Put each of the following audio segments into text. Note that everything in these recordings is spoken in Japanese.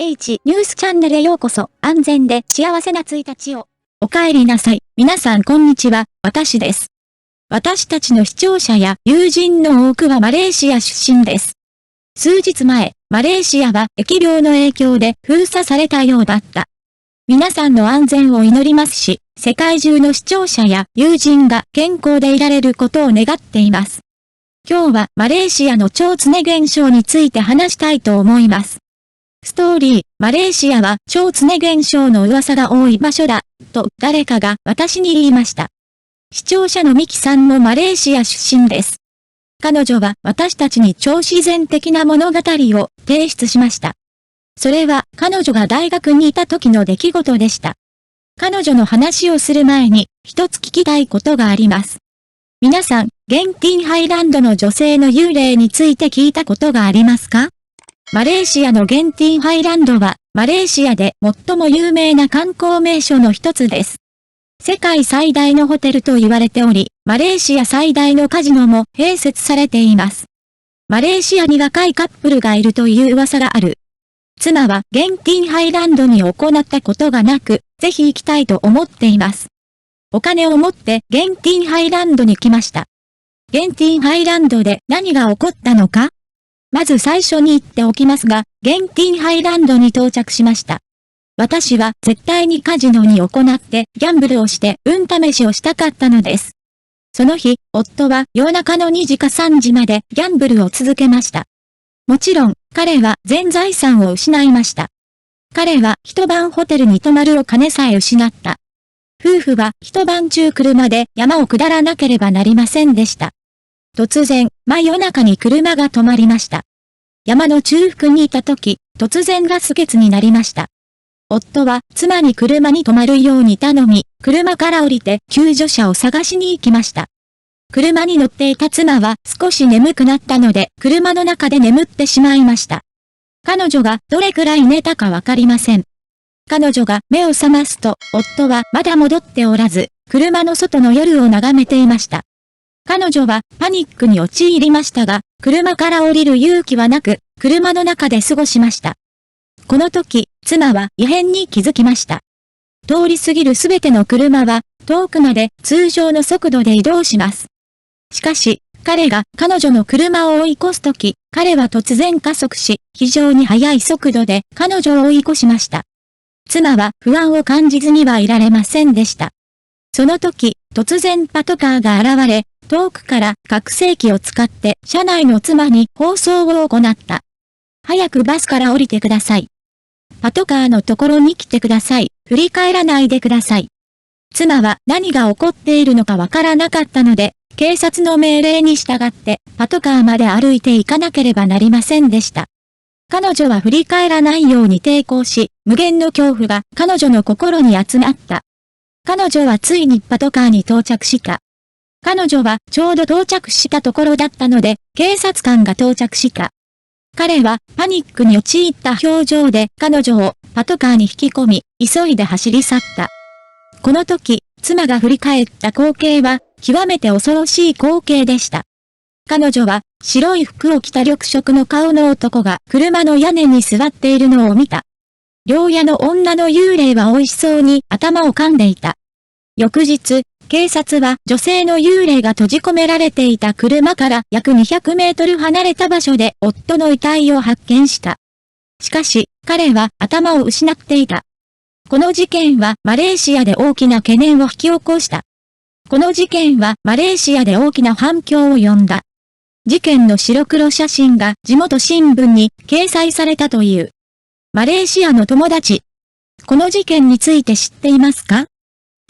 H ニュースチャンネルへようこそ。安全で幸せな1日を。お帰りなさい。皆さんこんにちは。私です。私たちの視聴者や友人の多くはマレーシア出身です。数日前、マレーシアは疫病の影響で封鎖されたようだった。皆さんの安全を祈りますし、世界中の視聴者や友人が健康でいられることを願っています。今日はマレーシアの超常現象について話したいと思います。ストーリー、マレーシアは超常現象の噂が多い場所だ、と誰かが私に言いました。視聴者のミキさんもマレーシア出身です。彼女は私たちに超自然的な物語を提出しました。それは彼女が大学にいた時の出来事でした。彼女の話をする前に一つ聞きたいことがあります。皆さん、ゲンティンハイランドの女性の幽霊について聞いたことがありますか？マレーシアのゲンティンハイランドは、マレーシアで最も有名な観光名所の一つです。世界最大のホテルと言われており、マレーシア最大のカジノも併設されています。マレーシアに若いカップルがいるという噂がある。妻はゲンティンハイランドに行ったことがなく、ぜひ行きたいと思っています。お金を持ってゲンティンハイランドに来ました。ゲンティンハイランドで何が起こったのか？まず最初に言っておきますが、ゲンティンハイランドに到着しました。私は絶対にカジノに行ってギャンブルをして運試しをしたかったのです。その日、夫は夜中の2時か3時までギャンブルを続けました。もちろん、彼は全財産を失いました。彼は一晩ホテルに泊まるお金さえ失った。夫婦は一晩中車で山を下らなければなりませんでした。突然、真夜中に車が止まりました。山の中腹にいた時、突然ガス欠になりました。夫は妻に車に止まるように頼み、車から降りて救助者を探しに行きました。車に乗っていた妻は少し眠くなったので、車の中で眠ってしまいました。彼女がどれくらい寝たかわかりません。彼女が目を覚ますと、夫はまだ戻っておらず、車の外の夜を眺めていました。彼女はパニックに陥りましたが、車から降りる勇気はなく、車の中で過ごしました。この時、妻は異変に気づきました。通り過ぎるすべての車は、遠くまで通常の速度で移動します。しかし、彼が彼女の車を追い越す時、彼は突然加速し、非常に速い速度で彼女を追い越しました。妻は不安を感じずにはいられませんでした。その時、突然パトカーが現れ、遠くから拡声器を使って車内の妻に放送を行った。早くバスから降りてください。パトカーのところに来てください。振り返らないでください。妻は何が起こっているのかわからなかったので、警察の命令に従ってパトカーまで歩いていかなければなりませんでした。彼女は振り返らないように抵抗し、無限の恐怖が彼女の心に集まった。彼女はついにパトカーに到着した。彼女はちょうど到着したところだったので、警察官が到着した。彼はパニックに陥った表情で彼女をパトカーに引き込み、急いで走り去った。この時、妻が振り返った光景は、極めて恐ろしい光景でした。彼女は白い服を着た緑色の顔の男が車の屋根に座っているのを見た。牢屋の女の幽霊は美味しそうに頭を噛んでいた。翌日、警察は女性の幽霊が閉じ込められていた車から約200メートル離れた場所で夫の遺体を発見した。しかし、彼は頭を失っていた。この事件はマレーシアで大きな懸念を引き起こした。この事件はマレーシアで大きな反響を呼んだ。事件の白黒写真が地元新聞に掲載されたという。マレーシアの友達。この事件について知っていますか？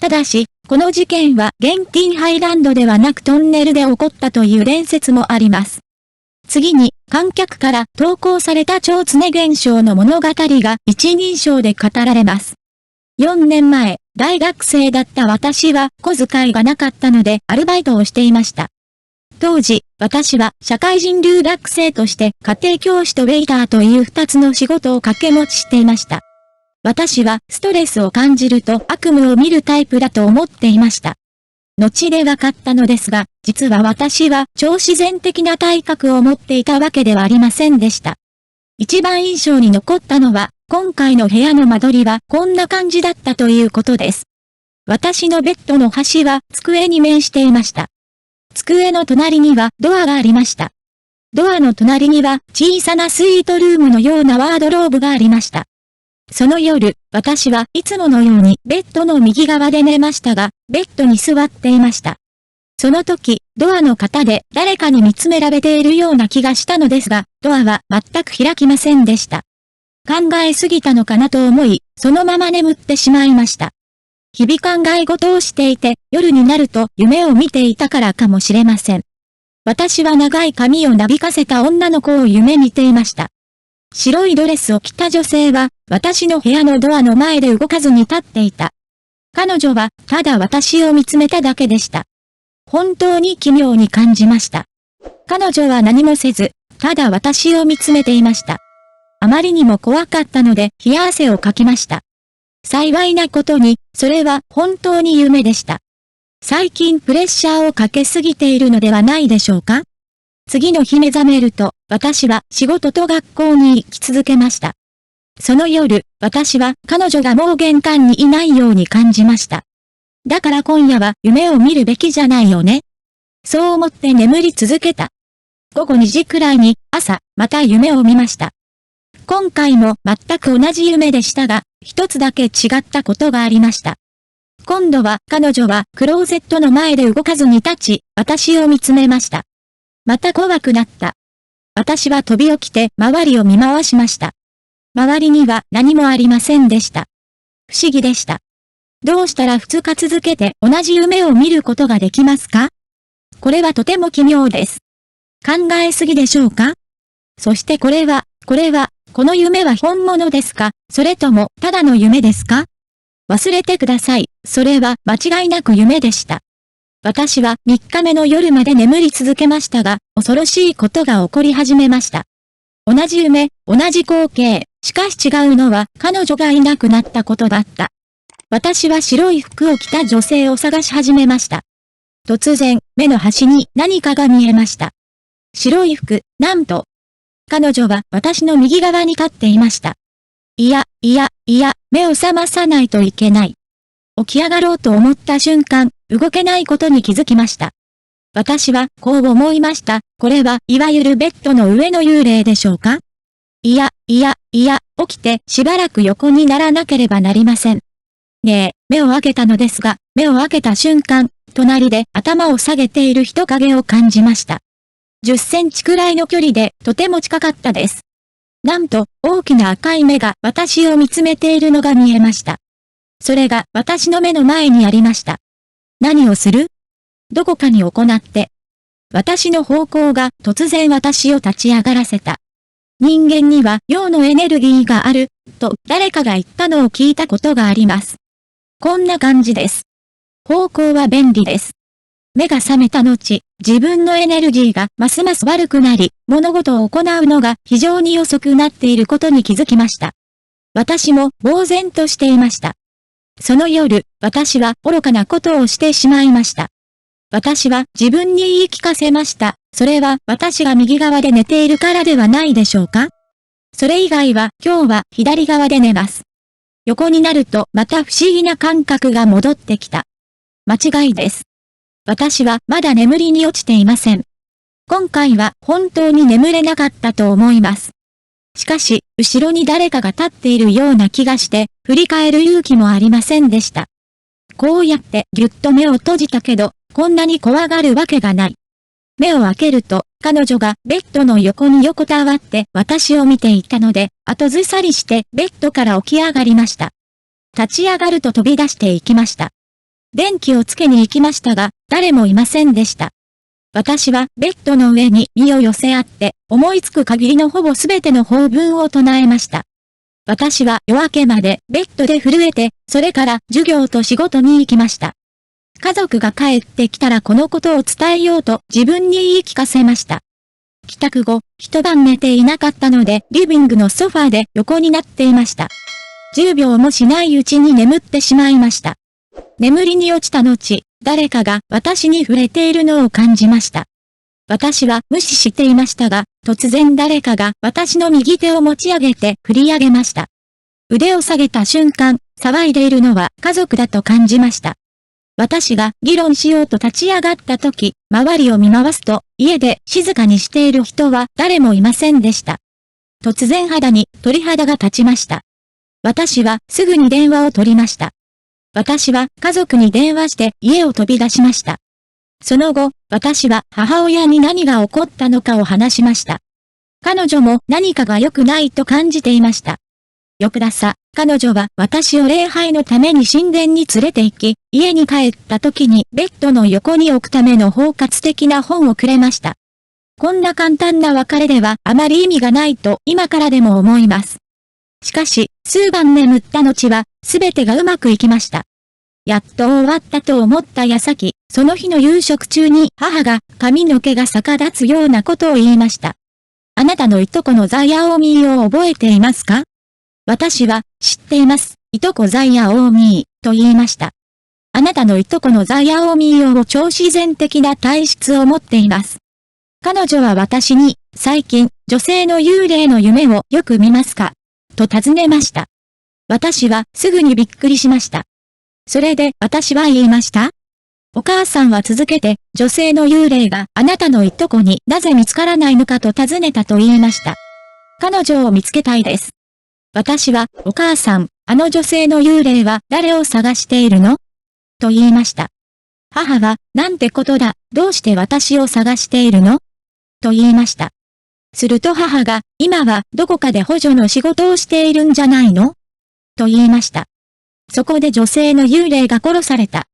ただし、この事件はゲンティンハイランドではなくトンネルで起こったという伝説もあります。次に、観客から投稿された超常現象の物語が一人称で語られます。4年前、大学生だった私は小遣いがなかったのでアルバイトをしていました。当時、私は社会人留学生として家庭教師とウェイターという2つの仕事を掛け持ちしていました。私はストレスを感じると悪夢を見るタイプだと思っていました。後で分かったのですが、実は私は超自然的な体格を持っていたわけではありませんでした。一番印象に残ったのは、今回の部屋の間取りはこんな感じだったということです。私のベッドの端は机に面していました。机の隣にはドアがありました。ドアの隣には小さなスイートルームのようなワードローブがありました。その夜、私はいつものようにベッドの右側で寝ましたが、ベッドに座っていました。その時、ドアの方で誰かに見つめられているような気がしたのですが、ドアは全く開きませんでした。考えすぎたのかなと思い、そのまま眠ってしまいました。日々考え事をしていて、夜になると夢を見ていたからかもしれません。私は長い髪をなびかせた女の子を夢見ていました。白いドレスを着た女性は、私の部屋のドアの前で動かずに立っていた。彼女は、ただ私を見つめただけでした。本当に奇妙に感じました。彼女は何もせず、ただ私を見つめていました。あまりにも怖かったので、冷や汗をかきました。幸いなことに、それは本当に夢でした。最近プレッシャーをかけすぎているのではないでしょうか？次の日目覚めると、私は仕事と学校に行き続けました。その夜、私は彼女がもう玄関にいないように感じました。だから今夜は夢を見るべきじゃないよね。そう思って眠り続けた。午後2時くらいに朝、また夢を見ました。今回も全く同じ夢でしたが、一つだけ違ったことがありました。今度は彼女はクローゼットの前で動かずに立ち、私を見つめました。また怖くなった。私は飛び起きて周りを見回しました。周りには何もありませんでした。不思議でした。どうしたら2日続けて同じ夢を見ることができますか？これはとても奇妙です。考えすぎでしょうか？そしてこの夢は本物ですか？それともただの夢ですか？忘れてください。それは間違いなく夢でした。私は3日目の夜まで眠り続けましたが、恐ろしいことが起こり始めました。同じ夢、同じ光景、しかし違うのは彼女がいなくなったことだった。私は白い服を着た女性を探し始めました。突然、目の端に何かが見えました。白い服、なんと。彼女は私の右側に立っていました。いや、目を覚まさないといけない。起き上がろうと思った瞬間、動けないことに気づきました。私はこう思いました。これはいわゆるベッドの上の幽霊でしょうか？いや、起きてしばらく横にならなければなりません。ねえ、目を開けたのですが、目を開けた瞬間、隣で頭を下げている人影を感じました。10センチくらいの距離でとても近かったです。なんと、大きな赤い目が私を見つめているのが見えました。それが私の目の前にありました。何をする？どこかに行って。私の方向が突然私を立ち上がらせた。人間には陽のエネルギーがある、と誰かが言ったのを聞いたことがあります。こんな感じです。方向は便利です。目が覚めた後、自分のエネルギーがますます悪くなり、物事を行うのが非常に遅くなっていることに気づきました。私も呆然としていました。その夜、私は愚かなことをしてしまいました。私は自分に言い聞かせました。それは私が右側で寝ているからではないでしょうか？それ以外は今日は左側で寝ます。横になるとまた不思議な感覚が戻ってきた。間違いです。私はまだ眠りに落ちていません。今回は本当に眠れなかったと思います。しかし、後ろに誰かが立っているような気がして、振り返る勇気もありませんでした。こうやってぎゅっと目を閉じたけど、こんなに怖がるわけがない。目を開けると、彼女がベッドの横に横たわって私を見ていたので、後ずさりしてベッドから起き上がりました。立ち上がると飛び出していきました。電気をつけに行きましたが、誰もいませんでした。私はベッドの上に身を寄せ合って、思いつく限りのほぼすべての法文を唱えました。私は夜明けまでベッドで震えて、それから授業と仕事に行きました。家族が帰ってきたらこのことを伝えようと自分に言い聞かせました。帰宅後、一晩寝ていなかったのでリビングのソファーで横になっていました。10秒もしないうちに眠ってしまいました。眠りに落ちた後、誰かが私に触れているのを感じました。私は無視していましたが、突然誰かが私の右手を持ち上げて振り上げました。腕を下げた瞬間、騒いでいるのは家族だと感じました。私が議論しようと立ち上がった時、周りを見回すと、家で静かにしている人は誰もいませんでした。突然肌に鳥肌が立ちました。私はすぐに電話を取りました。私は家族に電話して家を飛び出しました。その後、私は母親に何が起こったのかを話しました。彼女も何かが良くないと感じていました。翌朝、彼女は私を礼拝のために神殿に連れて行き、家に帰った時にベッドの横に置くための包括的な本をくれました。こんな簡単な別れではあまり意味がないと今からでも思います。しかし、数晩眠った後は、すべてがうまくいきました。やっと終わったと思った矢先、その日の夕食中に母が髪の毛が逆立つようなことを言いました。あなたのいとこのザヤオミーを覚えていますか？私は、知っています。いとこザヤオミー、と言いました。あなたのいとこのザヤオミーを超自然的な体質を持っています。彼女は私に、最近、女性の幽霊の夢をよく見ますか？と尋ねました。私はすぐにびっくりしました。それで私は言いました。お母さんは続けて、女性の幽霊があなたのいとこになぜ見つからないのかと尋ねたと言いました。彼女を見つけたいです。私は、お母さん、あの女性の幽霊は誰を探しているの？と言いました。母は、なんてことだ、どうして私を探しているの？と言いました。すると母が、今はどこかで補助の仕事をしているんじゃないの？と言いました。そこで女性の幽霊が殺された。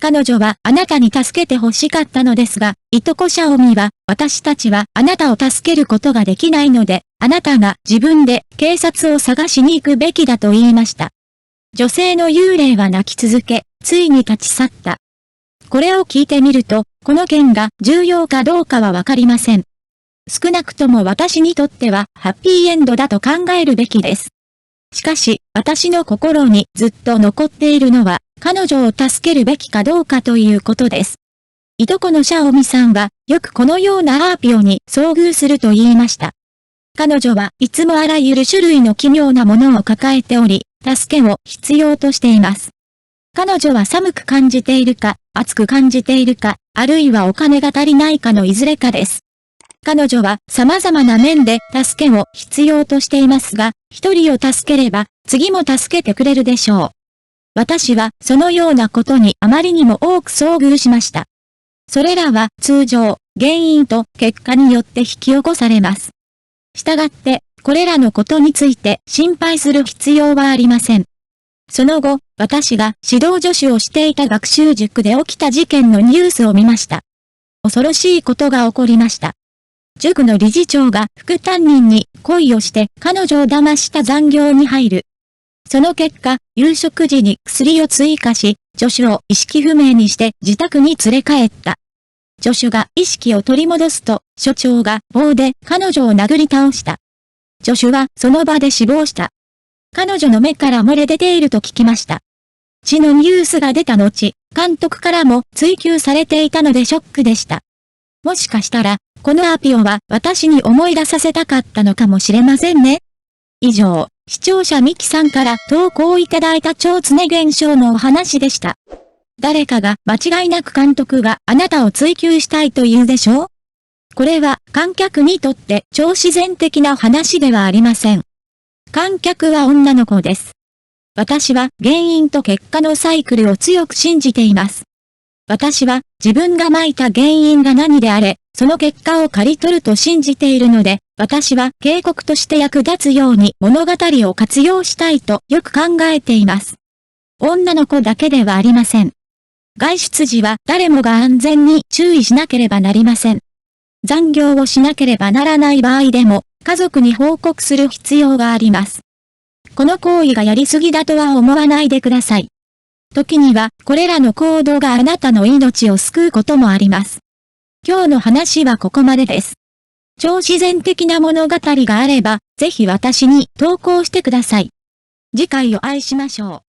彼女はあなたに助けて欲しかったのですが、いとこシャオミは、私たちはあなたを助けることができないので、あなたが自分で警察を探しに行くべきだと言いました。女性の幽霊は泣き続け、ついに立ち去った。これを聞いてみると、この件が重要かどうかはわかりません。少なくとも私にとってはハッピーエンドだと考えるべきです。しかし、私の心にずっと残っているのは、彼女を助けるべきかどうかということです。いとこのシャオミさんは、よくこのようなアーピオに遭遇すると言いました。彼女はいつもあらゆる種類の奇妙なものを抱えており、助けを必要としています。彼女は寒く感じているか、暑く感じているか、あるいはお金が足りないかのいずれかです。彼女は様々な面で助けを必要としていますが、一人を助ければ、次も助けてくれるでしょう。私はそのようなことにあまりにも多く遭遇しました。それらは通常、原因と結果によって引き起こされます。したがって、これらのことについて心配する必要はありません。その後、私が指導助手をしていた学習塾で起きた事件のニュースを見ました。恐ろしいことが起こりました。塾の理事長が副担任に恋をして彼女を騙した残業に入る。その結果、夕食時に薬を追加し、助手を意識不明にして自宅に連れ帰った。助手が意識を取り戻すと、所長が棒で彼女を殴り倒した。助手はその場で死亡した。彼女の目から漏れ出ていると聞きました。血のニュースが出た後、監督からも追及されていたのでショックでした。もしかしたら、このアピオは私に思い出させたかったのかもしれませんね。以上、視聴者ミキさんから投稿いただいた超常現象のお話でした。誰かが間違いなく監督があなたを追求したいと言うでしょう？これは観客にとって超自然的な話ではありません。観客は女の子です。私は原因と結果のサイクルを強く信じています。私は自分がまいた原因が何であれ、その結果を刈り取ると信じているので、私は警告として役立つように物語を活用したいとよく考えています。女の子だけではありません。外出時は誰もが安全に注意しなければなりません。残業をしなければならない場合でも、家族に報告する必要があります。この行為がやりすぎだとは思わないでください。時には、これらの行動があなたの命を救うこともあります。今日の話はここまでです。超自然的な物語があれば、ぜひ私に投稿してください。次回を愛しましょう。